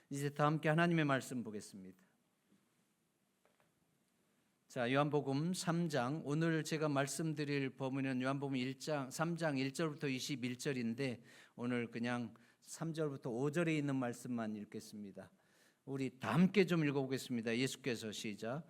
이제 다 함께 하나님의 말씀 보겠습니다. 자, 요한복음 3장, 오늘 제가 말씀드릴 본문은 요한복음 3장 1절부터 21절인데 오늘 그냥 3절부터 5절에 있는 말씀만 읽겠습니다. 우리 다 함께 좀 읽어보겠습니다. 예수께서 시작.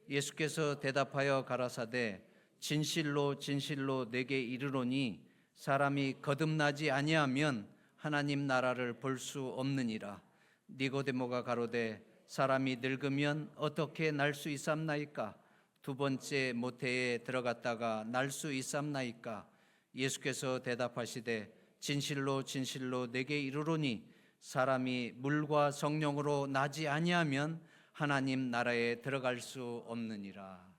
예수께서 대답하여 가라사대 진실로 진실로 내게 이르노니 사람이 거듭나지 아니하면 하나님 나라를 볼 수 없느니라. 니고데모가 가로되 사람이 늙으면 어떻게 날 수 있삼나이까? 두 번째 모태에 들어갔다가 날 수 있삼나이까? 예수께서 대답하시되 진실로 진실로 내게 이르노니 사람이 물과 성령으로 나지 아니하면 하나님 나라에 들어갈 수 없느니라.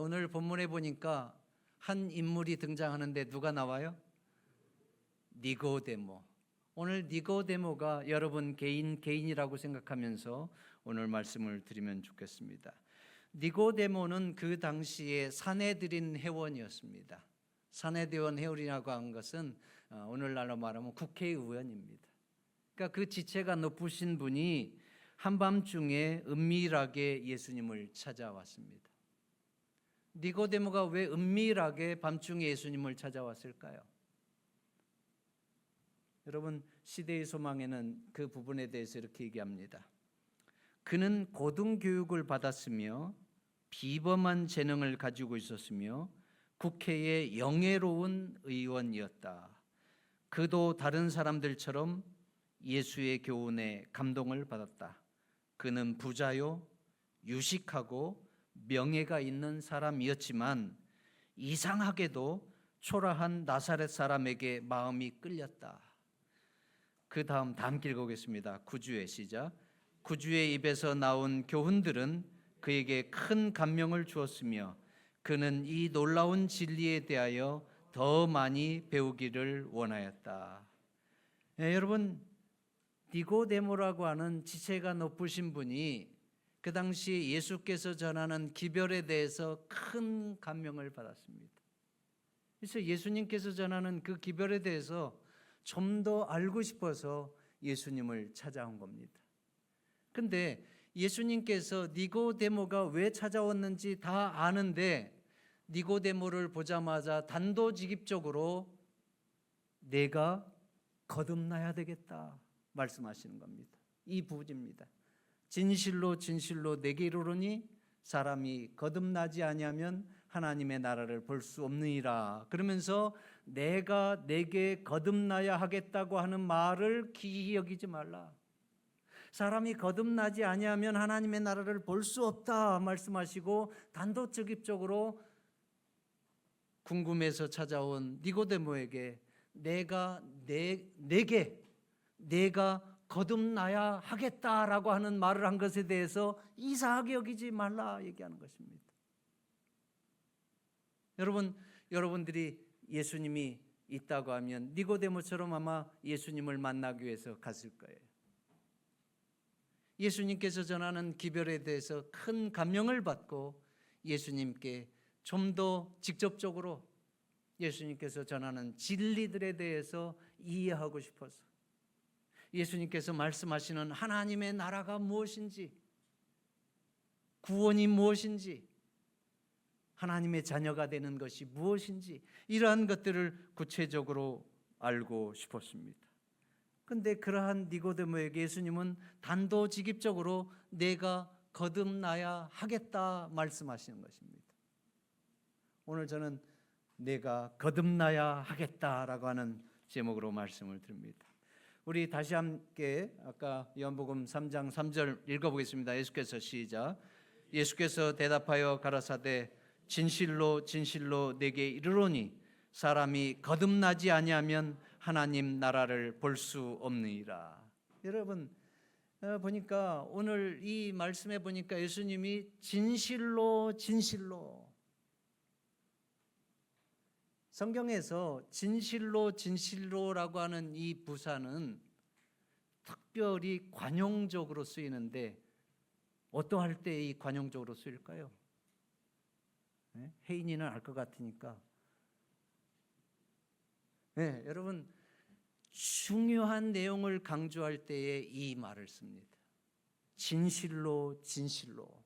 오늘 본문에 보니까 한 인물이 등장하는데 누가 나와요? 니고데모. 오늘 니고데모가 여러분 개인이라고 생각하면서 오늘 말씀을 드리면 좋겠습니다. 니고데모는 그 당시에 사내들인 회원이었습니다. 사내대원 회원이라고 한 것은 오늘날로 말하면 국회의원입니다. 그러니까 그 지체가 높으신 분이 한밤중에 은밀하게 예수님을 찾아왔습니다. 니고데모가 왜 은밀하게 밤중에 예수님을 찾아왔을까요? 여러분, 시대의 소망에는 그 부분에 대해서 이렇게 얘기합니다. 그는 고등교육을 받았으며 비범한 재능을 가지고 있었으며 국회의 영예로운 의원이었다. 그도 다른 사람들처럼 예수의 교훈에 감동을 받았다. 그는 부자요, 유식하고 명예가 있는 사람이었지만 이상하게도 초라한 나사렛 사람에게 마음이 끌렸다. 그 다음 다 함께 읽어보겠습니다. 구주의 시작. 구주의 입에서 나온 교훈들은 그에게 큰 감명을 주었으며 그는 이 놀라운 진리에 대하여 더 많이 배우기를 원하였다. 여러분, 니고데모라고 하는 지체가 높으신 분이 그 당시 예수께서 전하는 기별에 대해서 큰 감명을 받았습니다. 그래서 예수님께서 전하는 그 기별에 대해서 좀 더 알고 싶어서 예수님을 찾아온 겁니다. 근데 예수님께서 니고데모가 왜 찾아왔는지 다 아는데 니고데모를 보자마자 단도직입적으로 내가 거듭나야 되겠다 말씀하시는 겁니다. 이 부분입니다. 진실로 진실로 내게 이르노니 사람이 거듭나지 아니하면 하나님의 나라를 볼 수 없느니라. 그러면서 내가 내게 거듭나야 하겠다고 하는 말을 기이히 여기지 말라. 사람이 거듭나지 아니하면 하나님의 나라를 볼 수 없다 말씀하시고 단도직입적으로 궁금해서 찾아온 니고데모에게 내가 거듭나야 하겠다라고 하는 말을 한 것에 대해서 이상하게 여기지 말라 얘기하는 것입니다. 여러분들이 예수님이 있다고 하면 니고데모처럼 아마 예수님을 만나기 위해서 갔을 거예요. 예수님께서 전하는 기별에 대해서 큰 감명을 받고 예수님께 좀 더 직접적으로 예수님께서 전하는 진리들에 대해서 이해하고 싶어서 예수님께서 말씀하시는 하나님의 나라가 무엇인지, 구원이 무엇인지, 하나님의 자녀가 되는 것이 무엇인지 이러한 것들을 구체적으로 알고 싶었습니다. 그런데 그러한 니고데모에게 예수님은 단도직입적으로 내가 거듭나야 하겠다 말씀하시는 것입니다. 오늘 저는 내가 거듭나야 하겠다라고 하는 제목으로 말씀을 드립니다. 우리 다시 함께 아까 요한복음 3장 3절 읽어보겠습니다. 예수께서 시작. 예수께서 대답하여 가라사대 진실로 진실로 내게 이르노니 사람이 거듭나지 아니하면 하나님 나라를 볼 수 없느니라. 여러분 보니까 오늘 이 말씀에 보니까 예수님이 진실로 진실로, 성경에서 진실로 진실로라고 하는 이 부사는 특별히 관용적으로 쓰이는데 어떠할 때 이 관용적으로 쓰일까요? 혜인이는 알 것 같으니까. 여러분 중요한 내용을 강조할 때에 이 말을 씁니다. 진실로 진실로.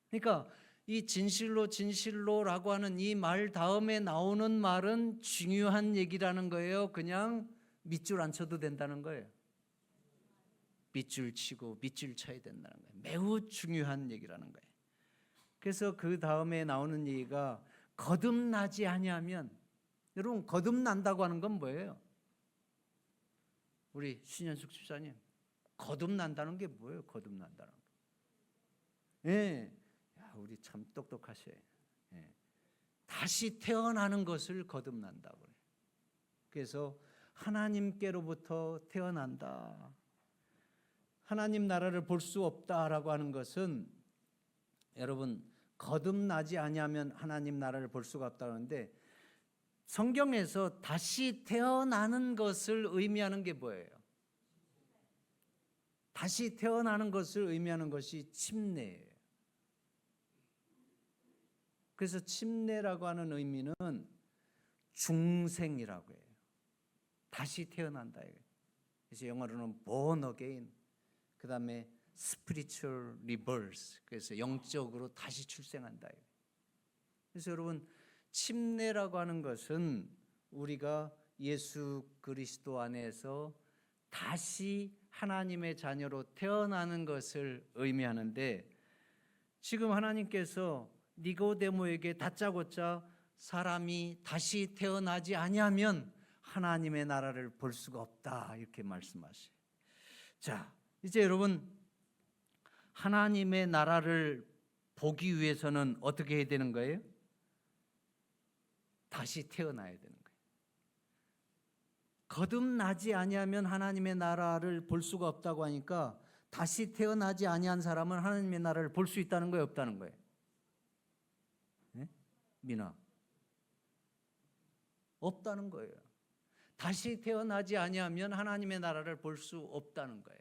그러니까 이 진실로 진실로라고 하는 이 말 다음에 나오는 말은 중요한 얘기라는 거예요. 그냥 밑줄 안 쳐도 된다는 거예요. 밑줄 치고 밑줄 쳐야 된다는 거예요. 매우 중요한 얘기라는 거예요. 그래서 그 다음에 나오는 얘기가 거듭나지 아니하면, 여러분 거듭난다고 하는 건 뭐예요? 우리 신현숙 집사님, 거듭난다는 게 뭐예요? 거듭난다는 거. 예, 야, 우리 참 똑똑하셔요. 예. 다시 태어나는 것을 거듭난다고 그래요. 그래서 하나님께로부터 태어난다. 하나님 나라를 볼 수 없다라고 하는 것은, 여러분 거듭나지 아니하면 하나님 나라를 볼 수가 없다는데, 성경에서 다시 태어나는 것을 의미하는 게 뭐예요? 다시 태어나는 것을 의미하는 것이 침례예요. 그래서 침례라고 하는 의미는 중생이라고 해요. 다시 태어난다. 그래서 영어로는 born again, 그 다음에 spiritual rebirth, 그래서 영적으로 다시 출생한다. 그래서 여러분 침례라고 하는 것은 우리가 예수 그리스도 안에서 다시 하나님의 자녀로 태어나는 것을 의미하는데, 지금 하나님께서 니고데모에게 다짜고짜 사람이 다시 태어나지 아니하면 하나님의 나라를 볼 수가 없다 이렇게 말씀하셔요. 자, 이제 여러분 하나님의 나라를 보기 위해서는 어떻게 해야 되는 거예요? 다시 태어나야 되는 거예요. 거듭나지 아니하면 하나님의 나라를 볼 수가 없다고 하니까, 다시 태어나지 아니한 사람은 하나님의 나라를 볼 수 있다는 거예요, 없다는 거예요? 네? 미나, 없다는 거예요. 다시 태어나지 아니하면 하나님의 나라를 볼 수 없다는 거예요.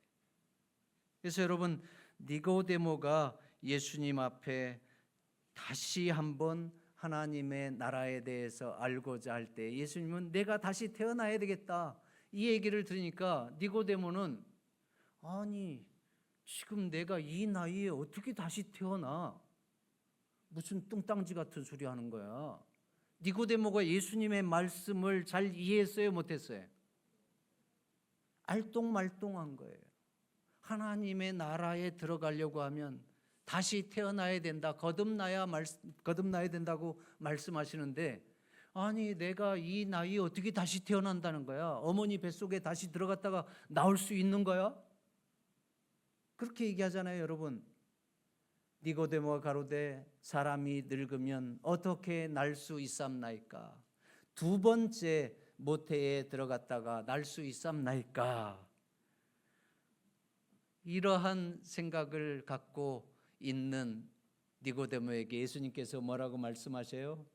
그래서 여러분 니고데모가 예수님 앞에 다시 한번 하나님의 나라에 대해서 알고자 할 때, 예수님은 내가 다시 태어나야 되겠다 이 얘기를 들으니까, 니고데모는 아니 지금 내가 이 나이에 어떻게 다시 태어나, 무슨 뚱땅지 같은 소리 하는 거야. 니고데모가 예수님의 말씀을 잘 이해했어요, 못했어요? 알똥말똥한 거예요. 하나님의 나라에 들어가려고 하면 다시 태어나야 된다, 거듭나야 된다고 말씀하시는데, 아니 내가 이 나이에 어떻게 다시 태어난다는 거야? 어머니 뱃속에 다시 들어갔다가 나올 수 있는 거야? 그렇게 얘기하잖아요, 여러분. 니고데모가 가로되 사람이 늙으면 어떻게 날 수 있삼나이까? 두 번째 모태에 들어갔다가 날 수 있삼나이까? 이러한 생각을 갖고 있는 니고데모에게 예수님께서 뭐라고 말씀하세요?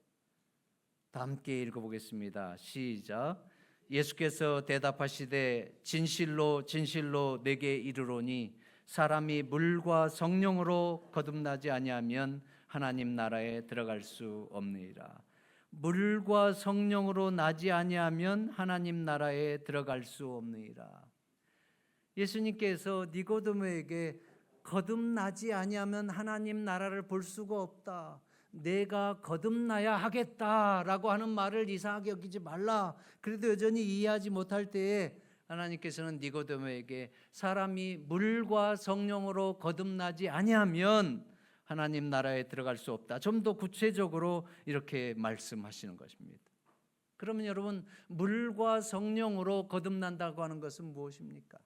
다 함께 읽어보겠습니다. 시작. 예수께서 대답하시되 진실로 진실로 내게 이르노니 사람이 물과 성령으로 거듭나지 아니하면 하나님 나라에 들어갈 수 없느니라. 물과 성령으로 나지 아니하면 하나님 나라에 들어갈 수 없느니라. 예수님께서 니고데모에게 거듭나지 아니하면 하나님 나라를 볼 수가 없다, 내가 거듭나야 하겠다라고 하는 말을 이상하게 여기지 말라. 그래도 여전히 이해하지 못할 때에 하나님께서는 니고데모에게 사람이 물과 성령으로 거듭나지 아니하면 하나님 나라에 들어갈 수 없다, 좀 더 구체적으로 이렇게 말씀하시는 것입니다. 그러면 여러분 물과 성령으로 거듭난다고 하는 것은 무엇입니까?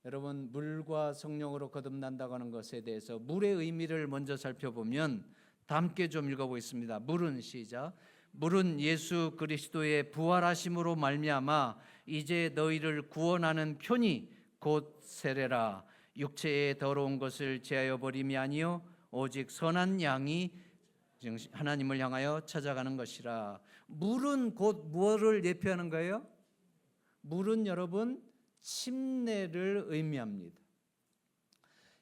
여러분 물과 성령으로 거듭난다고 하는 것에 대해서 물의 의미를 먼저 살펴보면, 다 함께 좀 읽어보겠습니다. 물은, 시작. 물은 예수 그리스도의 부활하심으로 말미암아 이제 너희를 구원하는 편이 곧 세례라. 육체의 더러운 것을 제하여 버림이 아니요 오직 선한 양이 하나님을 향하여 찾아가는 것이라. 물은 곧 무엇을 예표하는 거예요? 물은 여러분 침례를 의미합니다.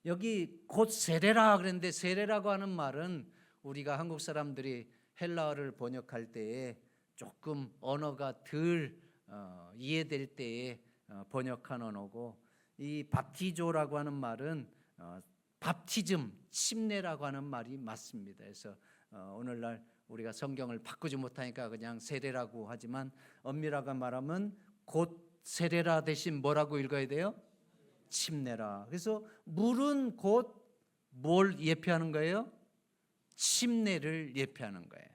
여기 곧 세례라 그랬는데, 세례라고 하는 말은 우리가 한국 사람들이 헬라어를 번역할 때에 조금 언어가 덜 이해될 때에 번역한 언어고, 이 밥티조라고 하는 말은 밥티즘, 침례라고 하는 말이 맞습니다. 그래서 오늘날 우리가 성경을 바꾸지 못하니까 그냥 세례라고 하지만 엄밀하게 말하면 곧 세례라 대신 뭐라고 읽어야 돼요? 침례라. 그래서 물은 곧 뭘 예표하는 거예요? 침례를 예표하는 거예요.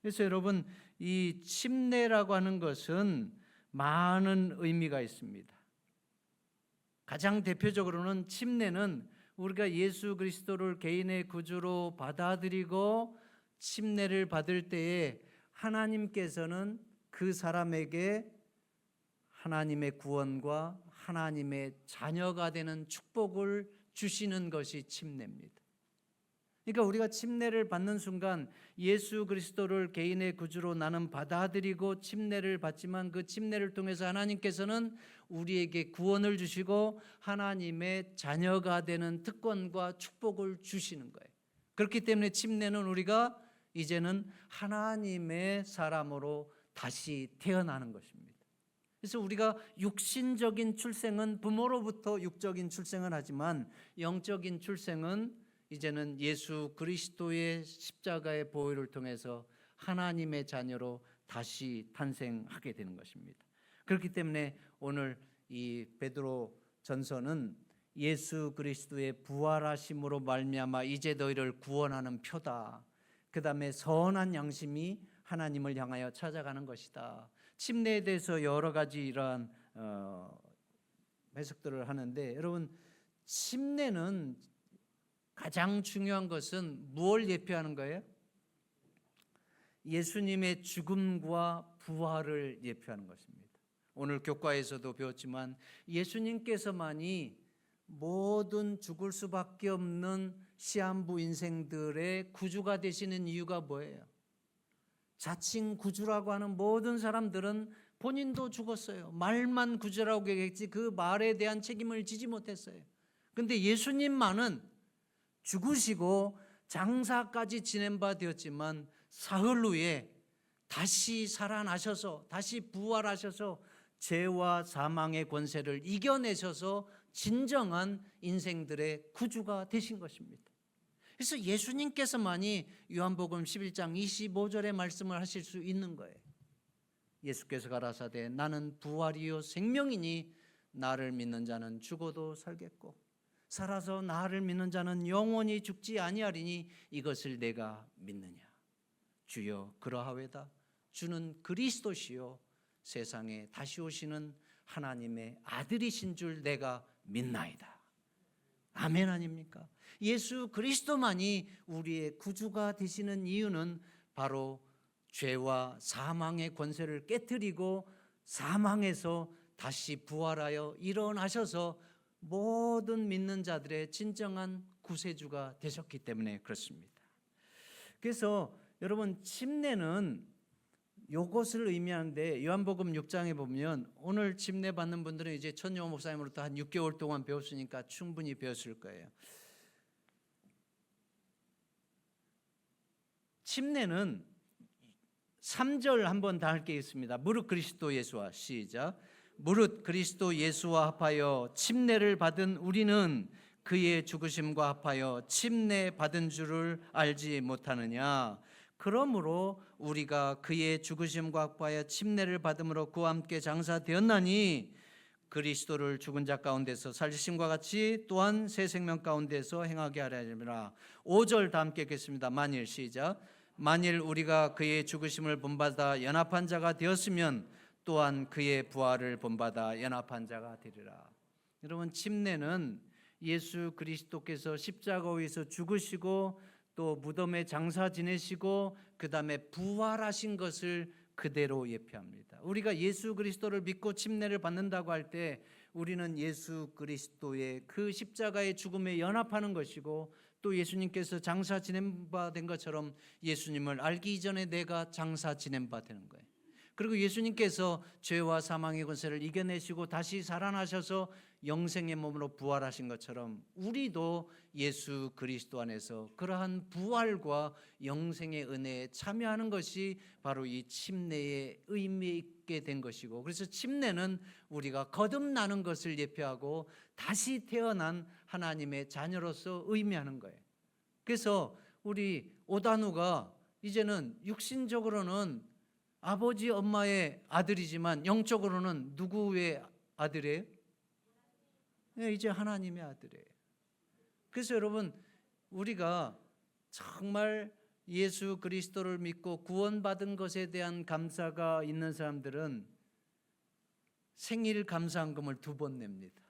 그래서 여러분, 이 침례라고 하는 것은 많은 의미가 있습니다. 가장 대표적으로는 침례는 우리가 예수 그리스도를 개인의 구주로 받아들이고 침례를 받을 때에 하나님께서는 그 사람에게 하나님의 구원과 하나님의 자녀가 되는 축복을 주시는 것이 침례입니다. 그러니까 우리가 침례를 받는 순간 예수 그리스도를 개인의 구주로 나는 받아들이고 침례를 받지만 그 침례를 통해서 하나님께서는 우리에게 구원을 주시고 하나님의 자녀가 되는 특권과 축복을 주시는 거예요. 그렇기 때문에 침례는 우리가 이제는 하나님의 사람으로 다시 태어나는 것입니다. 그래서 우리가 육신적인 출생은 부모로부터 육적인 출생을 하지만 영적인 출생은 이제는 예수 그리스도의 십자가의 보혈을 통해서 하나님의 자녀로 다시 탄생하게 되는 것입니다. 그렇기 때문에 오늘 이 베드로 전서는 예수 그리스도의 부활하심으로 말미암아 이제 너희를 구원하는 표다. 그 다음에 선한 양심이 하나님을 향하여 찾아가는 것이다. 침례에 대해서 여러 가지 이러한 해석들을 하는데, 여러분, 침례는 가장 중요한 것은 무엇을 예표하는 거예요? 예수님의 죽음과 부활을 예표하는 것입니다. 오늘 교과에서도 배웠지만 예수님께서만이 모든 죽을 수밖에 없는 시한부 인생들의 구주가 되시는 이유가 뭐예요? 자칭 구주라고 하는 모든 사람들은 본인도 죽었어요. 말만 구주라고 얘기했지 그 말에 대한 책임을 지지 못했어요. 그런데 예수님만은 죽으시고 장사까지 지낸 바 되었지만 사흘 후에 다시 살아나셔서 다시 부활하셔서 죄와 사망의 권세를 이겨내셔서 진정한 인생들의 구주가 되신 것입니다. 그래서 예수님께서만이 요한복음 11장 25절의 말씀을 하실 수 있는 거예요. 예수께서 가라사대 나는 부활이요 생명이니 나를 믿는 자는 죽어도 살겠고 살아서 나를 믿는 자는 영원히 죽지 아니하리니 이것을 내가 믿느냐. 주여 그러하외다. 주는 그리스도시요 세상에 다시 오시는 하나님의 아들이신 줄 내가 믿나이다. 아멘 아닙니까? 예수 그리스도만이 우리의 구주가 되시는 이유는 바로 죄와 사망의 권세를 깨뜨리고 사망에서 다시 부활하여 일어나셔서 모든 믿는 자들의 진정한 구세주가 되셨기 때문에 그렇습니다. 그래서 여러분, 침례는 요것을 의미하는데 요한복음 6장에 보면 오늘 침례 받는 분들은 이제 천용호 목사님으로부터 한 6개월 동안 배웠으니까 충분히 배웠을 거예요. 침례는 3절 한번 다 읽겠습니다. 무릇 그리스도 예수와 시작. 무릇 그리스도 예수와 합하여 침례를 받은 우리는 그의 죽으심과 합하여 침례 받은 줄을 알지 못하느냐. 그러므로 우리가 그의 죽으심과 합하여 침례를 받음으로 그와 함께 장사되었나니 그리스도를 죽은 자 가운데서 살리심과 같이 또한 새 생명 가운데서 행하게 하려 함이라. 5절 다 함께 읽겠습니다. 만일 시작. 만일 우리가 그의 죽으심을 본받아 연합한 자가 되었으면 또한 그의 부활을 본받아 연합한 자가 되리라. 여러분, 침례는 예수 그리스도께서 십자가 위에서 죽으시고 또 무덤에 장사 지내시고 그 다음에 부활하신 것을 그대로 예표합니다. 우리가 예수 그리스도를 믿고 침례를 받는다고 할 때 우리는 예수 그리스도의 그 십자가의 죽음에 연합하는 것이고 또 예수님께서 장사 지낸 바 된 것처럼 예수님을 알기 이전에 내가 장사 지낸 바 되는 거예요. 그리고 예수님께서 죄와 사망의 권세를 이겨내시고 다시 살아나셔서 영생의 몸으로 부활하신 것처럼 우리도 예수 그리스도 안에서 그러한 부활과 영생의 은혜에 참여하는 것이 바로 이 침례의 의미 있게 된 것이고, 그래서 침례는 우리가 거듭나는 것을 예표하고 다시 태어난 하나님의 자녀로서 의미하는 거예요. 그래서 우리 오단우가 이제는 육신적으로는 아버지 엄마의 아들이지만 영적으로는 누구의 아들이에요? 네, 이제 하나님의 아들이에요. 그래서 여러분, 우리가 정말 예수 그리스도를 믿고 구원받은 것에 대한 감사가 있는 사람들은 생일 감사헌금을 2번 냅니다.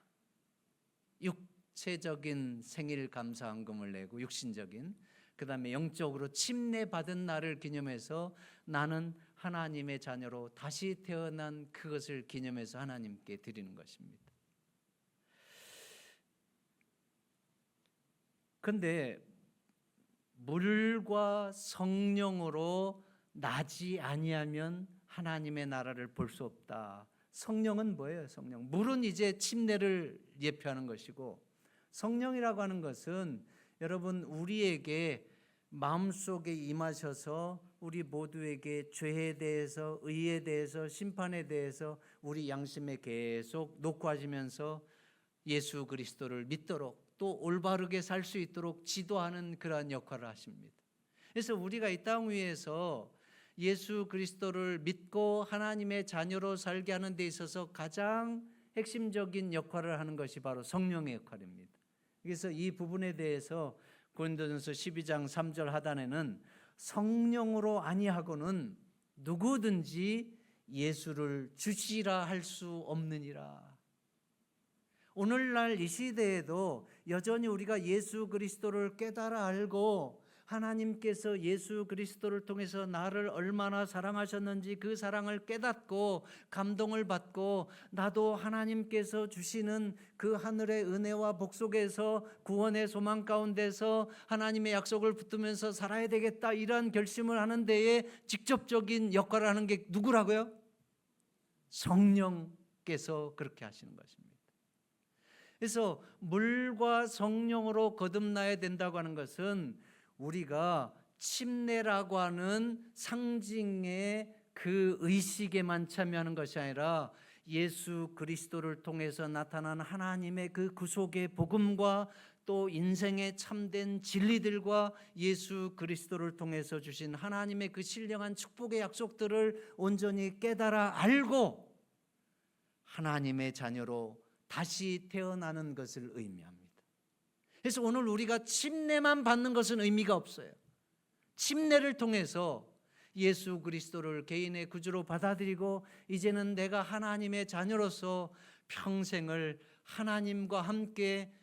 육체적인 생일 감사헌금을 내고, 육신적인, 그 다음에 영적으로 침례받은 날을 기념해서 나는 하나님의 자녀로 다시 태어난 그것을 기념해서 하나님께 드리는 것입니다. 그런데 물과 성령으로 나지 아니하면 하나님의 나라를 볼 수 없다. 성령은 뭐예요? 성령. 물은 이제 침례를 예표하는 것이고, 성령이라고 하는 것은 여러분 우리에게 마음속에 임하셔서 우리 모두에게 죄에 대해서, 의에 대해서, 심판에 대해서 우리 양심에 계속 녹화하시면서 예수 그리스도를 믿도록 또 올바르게 살 수 있도록 지도하는 그러한 역할을 하십니다. 그래서 우리가 이 땅 위에서 예수 그리스도를 믿고 하나님의 자녀로 살게 하는 데 있어서 가장 핵심적인 역할을 하는 것이 바로 성령의 역할입니다. 그래서 이 부분에 대해서 고린도전서 12장 3절 하단에는 성령으로 아니하고는 누구든지 예수를 주시라 할 수 없느니라. 오늘날 이 시대에도 여전히 우리가 예수 그리스도를 깨달아 알고 하나님께서 예수 그리스도를 통해서 나를 얼마나 사랑하셨는지 그 사랑을 깨닫고 감동을 받고 나도 하나님께서 주시는 그 하늘의 은혜와 복 속에서 구원의 소망 가운데서 하나님의 약속을 붙들면서 살아야 되겠다, 이런 결심을 하는 데에 직접적인 역할을 하는 게 누구라고요? 성령께서 그렇게 하시는 것입니다. 그래서 물과 성령으로 거듭나야 된다고 하는 것은 우리가 침례라고 하는 상징의 그 의식에만 참여하는 것이 아니라 예수 그리스도를 통해서 나타난 하나님의 그 구속의 복음과 또 인생의 참된 진리들과 예수 그리스도를 통해서 주신 하나님의 그 신령한 축복의 약속들을 온전히 깨달아 알고 하나님의 자녀로 다시 태어나는 것을 의미합니다. 그래서 오늘 우리가 침례만 받는 것은 의미가 없어요. 침례를 통해서 예수 그리스도를 개인의 구주로 받아들이고 이제는 내가 하나님의 자녀로서 평생을 하나님과 함께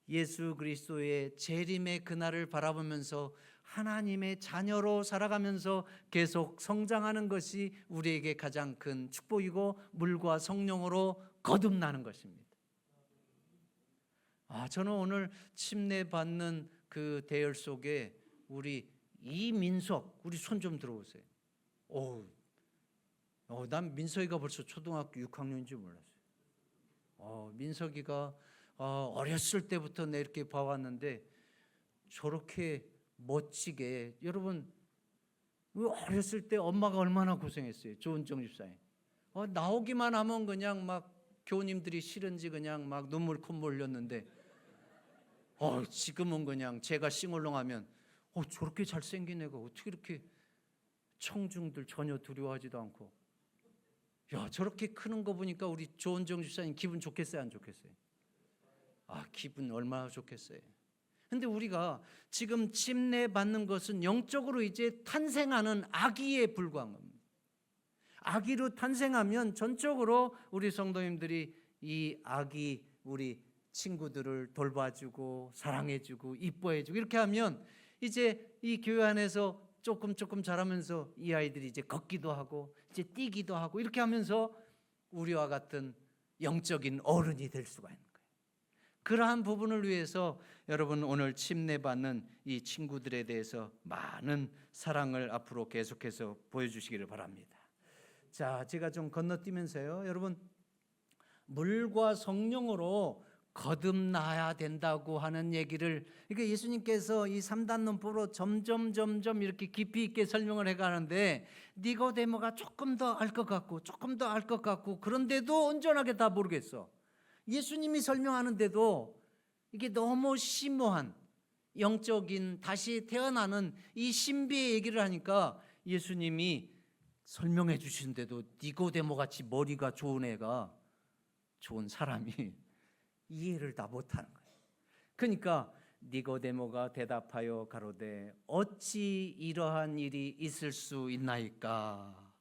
예수 그리스도의 재림의 그날을 바라보면서 하나님의 자녀로 살아가면서 계속 성장하는 것이 우리에게 가장 큰 축복이고 물과 성령으로 거듭나는 것입니다. 저는 오늘 침례받는 그 대열 속에 우리 이민석, 우리 손 좀 들어보세요. 난 민석이가 벌써 초등학교 6학년인 줄 몰랐어요. 민석이가 어렸을 때부터 내 이렇게 봐왔는데 저렇게 멋지게, 여러분 어렸을 때 엄마가 얼마나 고생했어요. 조은정 집사님. 나오기만 하면 그냥 막 교우님들이 싫은지 그냥 막 눈물 콧물 흘렸는데 지금은 그냥 제가 싱얼렁하면 저렇게 잘생긴 애가 어떻게 이렇게 청중들 전혀 두려워하지도 않고, 저렇게 크는 거 보니까 우리 조은정 집사님 기분 좋겠어요, 안 좋겠어요? 기분 얼마나 좋겠어요. 근데 우리가 지금 침례 받는 것은 영적으로 이제 탄생하는 아기에 불과한 겁니다. 아기로 탄생하면 전적으로 우리 성도님들이 이 아기 우리 친구들을 돌봐주고 사랑해주고 이뻐해주고 이렇게 하면 이제 이 교회 안에서 조금 자라면서 이 아이들이 이제 걷기도 하고 이제 뛰기도 하고 이렇게 하면서 우리와 같은 영적인 어른이 될 수가 있는 거예요. 그러한 부분을 위해서 여러분 오늘 침례받는 이 친구들에 대해서 많은 사랑을 앞으로 계속해서 보여주시기를 바랍니다. 자, 제가 좀 건너뛰면서요. 여러분, 물과 성령으로 거듭나야 된다고 하는 얘기를, 그러니까 예수님께서 이 3단 논법으로 점점 이렇게 깊이 있게 설명을 해가는데, 니고데모가 조금 더 알 것 같고 조금 더 알 것 같고, 그런데도 온전하게 다 모르겠어. 예수님이 설명하는데도 이게 너무 심오한 영적인 다시 태어나는 이 신비의 얘기를 하니까 예수님이 설명해 주시는데도 니고데모 같이 머리가 좋은 애가, 좋은 사람이 이해를 다 못하는 거예요. 그러니까 니고데모가 대답하여 가로되 어찌 이러한 일이 있을 수 있나이까.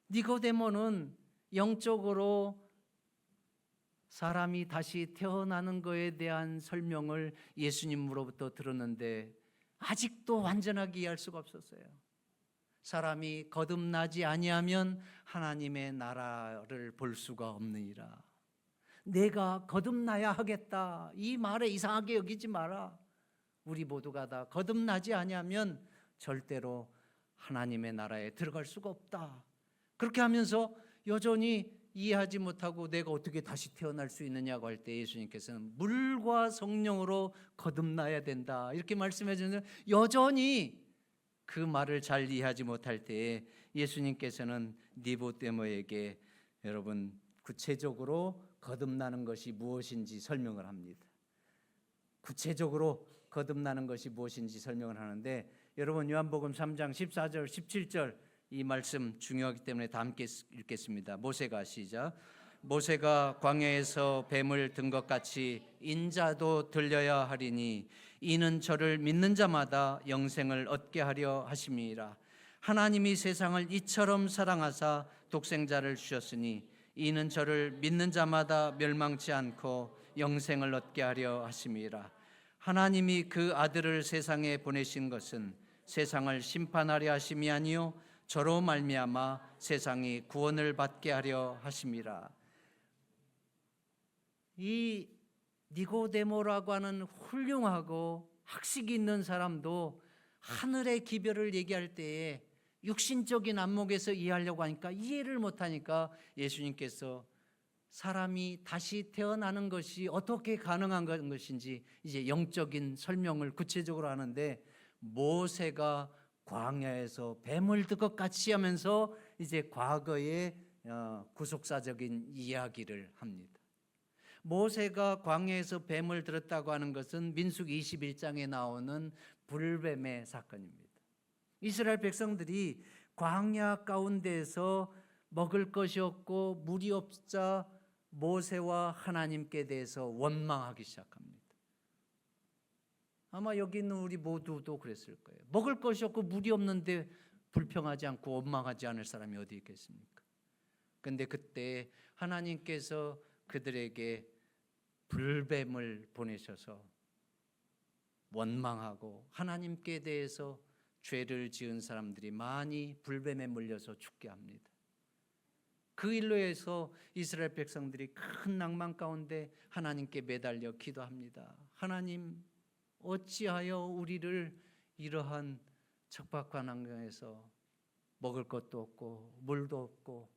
니고데모는 영적으로 사람이 다시 태어나는 것에 대한 설명을 예수님으로부터 들었는데 아직도 완전하게 이해할 수가 없었어요. 사람이 거듭나지 아니하면 하나님의 나라를 볼 수가 없느니라. 내가 거듭나야 하겠다, 이 말에 이상하게 여기지 마라. 우리 모두가 다 거듭나지 아니하면 절대로 하나님의 나라에 들어갈 수가 없다. 그렇게 하면서 여전히 이해하지 못하고 내가 어떻게 다시 태어날 수 있느냐고 할 때 예수님께서는 물과 성령으로 거듭나야 된다 이렇게 말씀해 주는데, 여전히 그 말을 잘 이해하지 못할 때에 예수님께서는 니고데모에게 여러분 구체적으로 거듭나는 것이 무엇인지 설명을 합니다. 구체적으로 거듭나는 것이 무엇인지 설명을 하는데, 여러분 요한복음 3장 14절 17절 이 말씀 중요하기 때문에 다 함께 읽겠습니다. 모세가 시작. 모세가 광야에서 뱀을 든 것 같이 인자도 들려야 하리니 이는 저를 믿는 자마다 영생을 얻게 하려 하심이라. 하나님이 세상을 이처럼 사랑하사 독생자를 주셨으니 이는 저를 믿는 자마다 멸망치 않고 영생을 얻게 하려 하심이라. 하나님이 그 아들을 세상에 보내신 것은 세상을 심판하려 하심이 아니요 저로 말미암아 세상이 구원을 받게 하려 하심이라. 이 니고데모라고 하는 훌륭하고 학식이 있는 사람도 하늘의 기별을 얘기할 때에 육신적인 안목에서 이해하려고 하니까 이해를 못하니까 예수님께서 사람이 다시 태어나는 것이 어떻게 가능한 것인지 이제 영적인 설명을 구체적으로 하는데, 모세가 광야에서 뱀을 든 것 같이 하면서 이제 과거의 구속사적인 이야기를 합니다. 모세가 광야에서 뱀을 들었다고 하는 것은 민수기 21장에 나오는 불뱀의 사건입니다. 이스라엘 백성들이 광야 가운데에서 먹을 것이 없고 물이 없자 모세와 하나님께 대해서 원망하기 시작합니다. 아마 여기 있는 우리 모두도 그랬을 거예요. 먹을 것이 없고 물이 없는데 불평하지 않고 원망하지 않을 사람이 어디 있겠습니까? 그런데 그때 하나님께서 그들에게 불뱀을 보내셔서 원망하고 하나님께 대해서 죄를 지은 사람들이 많이 불뱀에 물려서 죽게 합니다. 그 일로 해서 이스라엘 백성들이 큰 낭만 가운데 하나님께 매달려 기도합니다. 하나님, 어찌하여 우리를 이러한 척박한 환경에서 먹을 것도 없고 물도 없고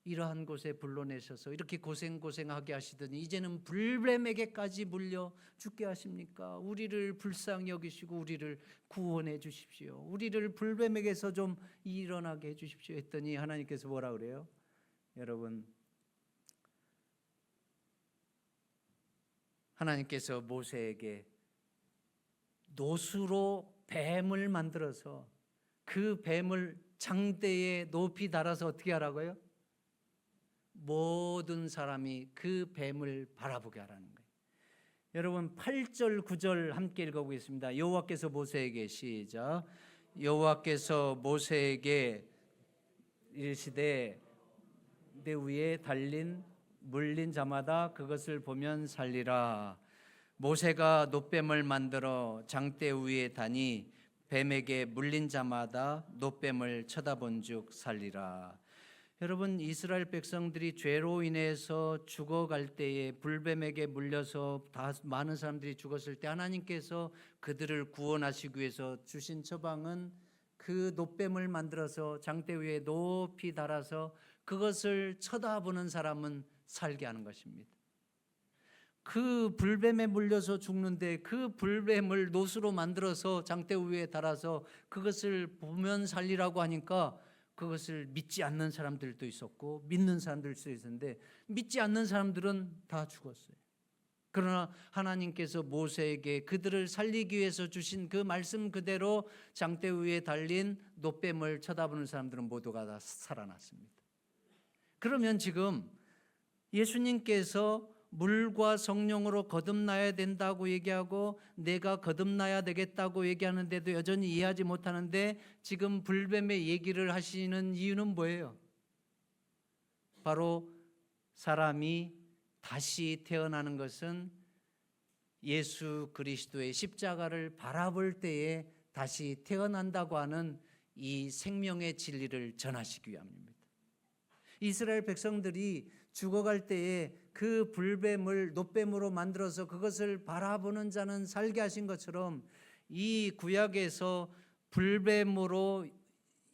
이러한 곳에 불러내셔서 이렇게 고생하게 하시더니 이제는 불뱀에게까지 물려 죽게 하십니까? 우리를 불쌍히 여기시고 우리를 구원해 주십시오. 우리를 불뱀에게서 좀 일어나게 해 주십시오 했더니 하나님께서 뭐라 그래요? 여러분, 하나님께서 모세에게 노수로 뱀을 만들어서 그 뱀을 장대에 높이 달아서 어떻게 하라고요? 모든 사람이 그 뱀을 바라보게 하라는 거예요. 여러분 8절 9절 함께 읽어보겠습니다. 여호와께서 모세에게 시작. 여호와께서 모세에게 이르시되 내 위에 물린 자마다 그것을 보면 살리라. 모세가 놋뱀을 만들어 장대 위에 다니 뱀에게 물린 자마다 놋뱀을 쳐다본즉 살리라. 여러분, 이스라엘 백성들이 죄로 인해서 죽어갈 때에 불뱀에게 물려서 많은 사람들이 죽었을 때 하나님께서 그들을 구원하시기 위해서 주신 처방은 그 놋뱀을 만들어서 장대 위에 높이 달아서 그것을 쳐다보는 사람은 살게 하는 것입니다. 그 불뱀에 물려서 죽는데 그 불뱀을 놋으로 만들어서 장대 위에 달아서 그것을 보면 살리라고 하니까 그것을 믿지 않는 사람들도 있었고 믿는 사람들도 있었는데 믿지 않는 사람들은 다 죽었어요. 그러나 하나님께서 모세에게 그들을 살리기 위해서 주신 그 말씀 그대로 장대 위에 달린 놋뱀을 쳐다보는 사람들은 모두가 다 살아났습니다. 그러면 지금 예수님께서 물과 성령으로 거듭나야 된다고 얘기하고 내가 거듭나야 되겠다고 얘기하는데도 여전히 이해하지 못하는데 지금 불뱀의 얘기를 하시는 이유는 뭐예요? 바로 사람이 다시 태어나는 것은 예수 그리스도의 십자가를 바라볼 때에 다시 태어난다고 하는 이 생명의 진리를 전하시기 위함입니다. 이스라엘 백성들이 죽어갈 때에 그 불뱀을 놋뱀으로 만들어서 그것을 바라보는 자는 살게 하신 것처럼 이 구약에서 불뱀으로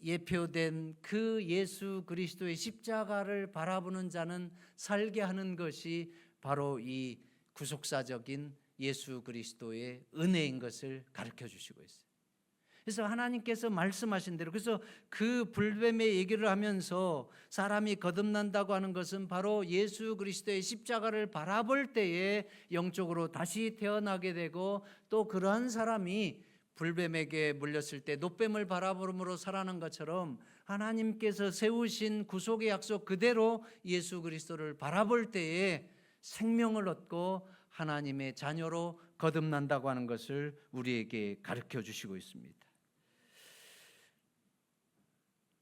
예표된 그 예수 그리스도의 십자가를 바라보는 자는 살게 하는 것이 바로 이 구속사적인 예수 그리스도의 은혜인 것을 가르쳐 주시고 있어요. 그래서 하나님께서 말씀하신 대로 그래서 그 불뱀의 얘기를 하면서 사람이 거듭난다고 하는 것은 바로 예수 그리스도의 십자가를 바라볼 때에 영적으로 다시 태어나게 되고 또 그러한 사람이 불뱀에게 물렸을 때 놋뱀을 바라보므로 살아난 것처럼 하나님께서 세우신 구속의 약속 그대로 예수 그리스도를 바라볼 때에 생명을 얻고 하나님의 자녀로 거듭난다고 하는 것을 우리에게 가르쳐 주시고 있습니다.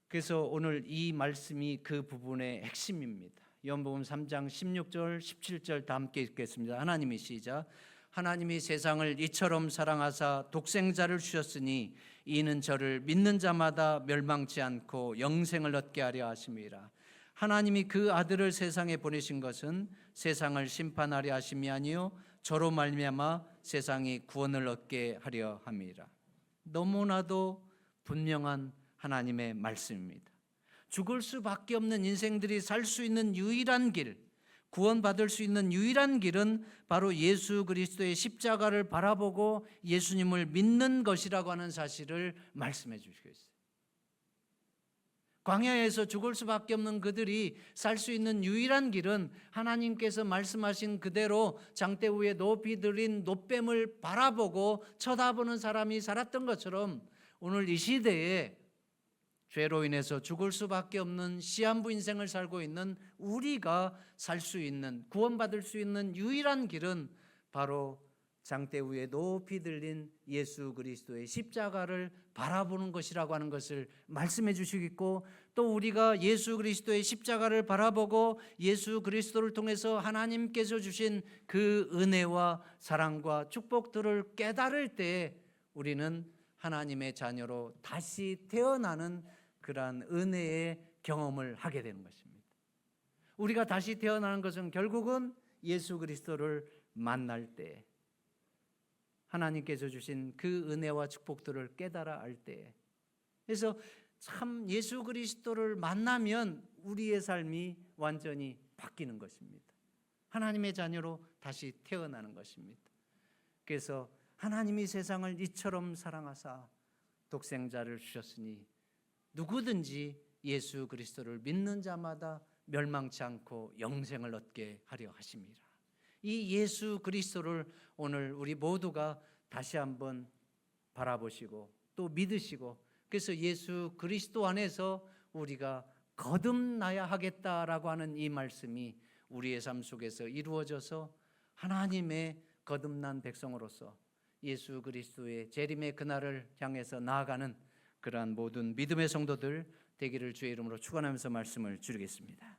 그래서 오늘 이 말씀이 그 부분의 핵심입니다. 요한복음 3장 16절 17절 다 함께 읽겠습니다. 하나님이 시작. 하나님이 세상을 이처럼 사랑하사 독생자를 주셨으니 이는 저를 믿는 자마다 멸망치 않고 영생을 얻게 하려 하심이라. 하나님이 그 아들을 세상에 보내신 것은 세상을 심판하려 하심이 아니요 저로 말미암아 세상이 구원을 얻게 하려 함이라. 너무나도 분명한 하나님의 말씀입니다. 죽을 수밖에 없는 인생들이 살 수 있는 유일한 길, 구원받을 수 있는 유일한 길은 바로 예수 그리스도의 십자가를 바라보고 예수님을 믿는 것이라고 하는 사실을 말씀해 주시고 있어요. 광야에서 죽을 수밖에 없는 그들이 살 수 있는 유일한 길은 하나님께서 말씀하신 그대로 장대 위에 높이 들인 놋뱀을 바라보고 쳐다보는 사람이 살았던 것처럼 오늘 이 시대에 죄로 인해서 죽을 수밖에 없는 시한부 인생을 살고 있는 우리가 살 수 있는 구원받을 수 있는 유일한 길은 바로 장대 위에 높이 들린 예수 그리스도의 십자가를 바라보는 것이라고 하는 것을 말씀해 주시고 있고 또 우리가 예수 그리스도의 십자가를 바라보고 예수 그리스도를 통해서 하나님께서 주신 그 은혜와 사랑과 축복들을 깨달을 때 우리는 하나님의 자녀로 다시 태어나는 그러한 은혜의 경험을 하게 되는 것입니다. 우리가 다시 태어나는 것은 결국은 예수 그리스도를 만날 때 하나님께서 주신 그 은혜와 축복들을 깨달아 알 때 그래서 참 예수 그리스도를 만나면 우리의 삶이 완전히 바뀌는 것입니다. 하나님의 자녀로 다시 태어나는 것입니다. 그래서 하나님이 세상을 이처럼 사랑하사 독생자를 주셨으니 누구든지 예수 그리스도를 믿는 자마다 멸망치 않고 영생을 얻게 하려 하심이라. 이 예수 그리스도를 오늘 우리 모두가 다시 한번 바라보시고 또 믿으시고 그래서 예수 그리스도 안에서 우리가 거듭나야 하겠다라고 하는 이 말씀이 우리의 삶 속에서 이루어져서 하나님의 거듭난 백성으로서 예수 그리스도의 재림의 그날을 향해서 나아가는 그러한 모든 믿음의 성도들 되기를 주의 이름으로 축원하면서 말씀을 드리겠습니다.